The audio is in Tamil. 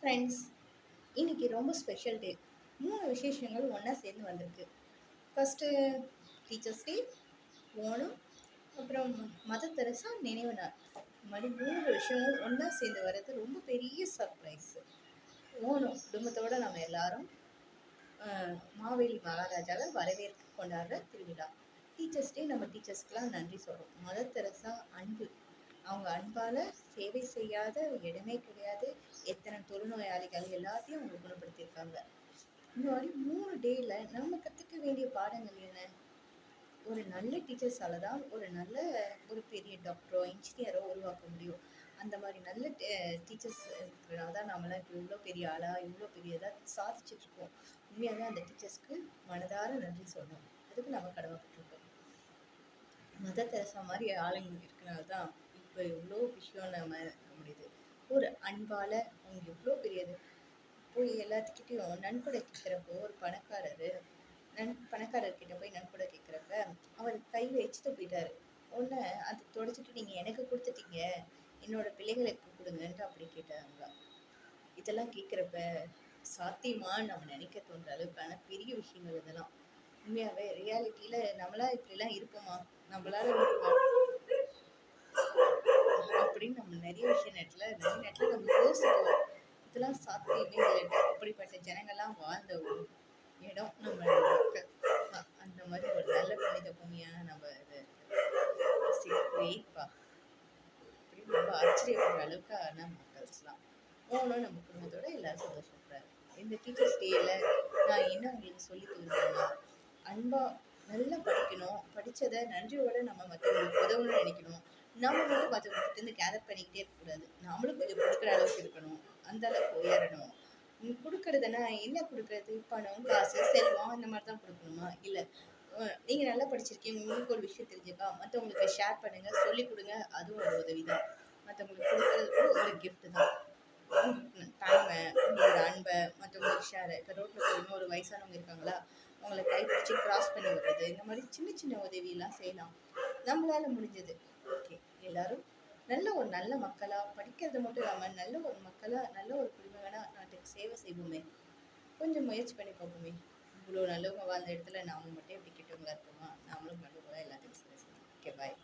ஃப்ரெண்ட்ஸ், இன்னைக்கு ரொம்ப ஸ்பெஷல் டே. 3 விசேஷங்கள் ஒன்றா சேர்ந்து வந்திருக்கு. ஃபஸ்ட்டு டீச்சர்ஸ் டே, ஓணம், அப்புறம் மதர் தெரசா நினைவு நாள். இந்த மாதிரி 3 விஷயமும் ஒன்றா சேர்ந்து வர்றது ரொம்ப பெரிய சர்ப்ரைஸ். ஓணம் குடும்பத்தோட நம்ம எல்லாரும் மாவேலி மகாராஜாவை வரவேற்க கொண்டாடுற திருவிழா. டீச்சர்ஸ் டே நம்ம டீச்சர்ஸ்க்கெலாம் நன்றி சொல்கிறோம். மதர் தெரசா அன்பு, அவங்க அன்பால் சேவை செய்யாத இடமே கிடையாது. எத்தனை தொழுநோயாளிகள் எல்லாத்தையும் அவங்க குணப்படுத்தியிருக்காங்க. இந்த மாதிரி 3 டேயில் நம்ம கற்றுக்க வேண்டிய பாடங்கள் என்ன? ஒரு நல்ல டீச்சர்ஸால தான் ஒரு பெரிய டாக்டரோ இன்ஜினியரோ உருவாக்க முடியும். அந்த மாதிரி நல்ல டீச்சர்ஸ் இருக்கிறனால தான் நம்மளாம் இப்போ இவ்வளோ பெரிய ஆளாக இவ்வளோ பெரிய இதாக சாதிச்சிட்ருக்கோம். உண்மையாகவே அந்த டீச்சர்ஸ்க்கு மனதார நன்றி சொல்லணும். அதுக்கு நம்ம கடமைப்பட்டிருக்கோம். மதர் தெரசா மாதிரி ஆளுங்க இருக்கிறனால தான் இப்போ இவ்வளோ விஷயம் நம்ம இருக்க முடியுது. ஒரு அன்பால் அவங்க எவ்வளோ பெரியது. போய் எல்லாத்துக்கிட்டையும் நன்கொடை கேட்குறப்போ ஒரு பணக்காரர்கிட்ட போய் நன்கொடை கேட்குறப்ப அவர் கை வச்சுட்டு போயிட்டாரு. ஒன்று அதை தொடச்சிட்டு நீங்கள் எனக்கு கொடுத்துட்டீங்க, என்னோட பிள்ளைகளுக்கு கொடுங்கன்ட்டு அப்படி கேட்டாங்க. இதெல்லாம் கேட்குறப்ப சாத்தியமான்னு நம்ம நினைக்க தோன்ற அளவுக்கான பெரிய விஷயங்கள் இதெல்லாம். உண்மையாகவே ரியாலிட்டியில் நம்மளாம் இப்படிலாம் இருப்போமா, நம்மளால முடியுமா அப்படின்னு நம்ம நிறைய நேரத்தில் நம்ம யோசிப்போம். இதெல்லாம் சாத்தியமே இல்லை. அப்படிப்பட்ட ஜனங்கள்லாம் வாழ்ந்த ஒரு இடம் நம்ம மக்கள். அந்த மாதிரி ஒரு நல்ல புனித பூமியாக நம்ம இது வெயிட்பா அப்படின்னு ரொம்ப ஆச்சரியப்படுற அளவுக்கான மக்கள்ஸ்லாம். போகணும் நம்ம குடும்பத்தோட எல்லாரும் சந்தோஷப்படுறாரு. இந்த டீச்சர்ஸ் டேயில் நான் என்ன உங்களுக்கு சொல்லி கொடுக்குறேன்னா, அன்பா நல்லா படிக்கணும். படித்ததை நன்றியோடு நம்ம மற்றவங்களுக்கு உதவணும்னு நினைக்கணும். நம்ம மட்டும் மற்றவங்ககிட்ட கேதர் பண்ணிக்கிட்டே இருக்கக்கூடாது. நம்மளும் கொஞ்சம் கொடுக்குற அளவுக்கு இருக்கணும். அந்த அளவுக்கு உயரணும். கொடுக்கறதுனா என்ன கொடுக்குறது? பணம், காசு, செல்வம் அந்த மாதிரி தான் கொடுக்கணுமா? இல்லை, நீங்கள் நல்லா படிச்சிருக்கீங்க, உங்களுக்கு ஒரு விஷயம் தெரிஞ்சுக்கா மற்றவங்களுக்கு ஷேர் பண்ணுங்கள், சொல்லிக் கொடுங்க. அதுவும் ஒரு உதவி தான். மற்றவங்களுக்கு கொடுக்குறது ஒரு கிஃப்ட் தான். டைமை, உங்களோட அன்பை மற்றவங்களுக்கு ஷேர். இப்போ ரோட்டில் போய் ஒரு வயசானவங்க இருக்காங்களா, அவங்கள கைப்பிடிச்சி கிராஸ் பண்ணி விடுறது, இந்த மாதிரி சின்ன சின்ன உதவியெல்லாம் செய்யலாம் நம்மளால் முடிஞ்சது. ஓகே, எல்லாரும் நல்ல மக்களாக படிக்கிறது மட்டும் இல்லாமல் நல்ல ஒரு மக்களாக நல்ல ஒரு குடிமகனாக நாட்டுக்கு சேவை செய்வோமே. கொஞ்சம் முயற்சி பண்ணி பார்ப்போமே. இவ்வளோ நல்லவங்க வாழ்ந்த இடத்துல நாம மட்டும் எப்படி கெட்டவங்களா இருக்கோமா? நாமளும் நல்லவங்களா எல்லாத்துக்கும் சேவை செய்வோம். ஓகே, பாய்.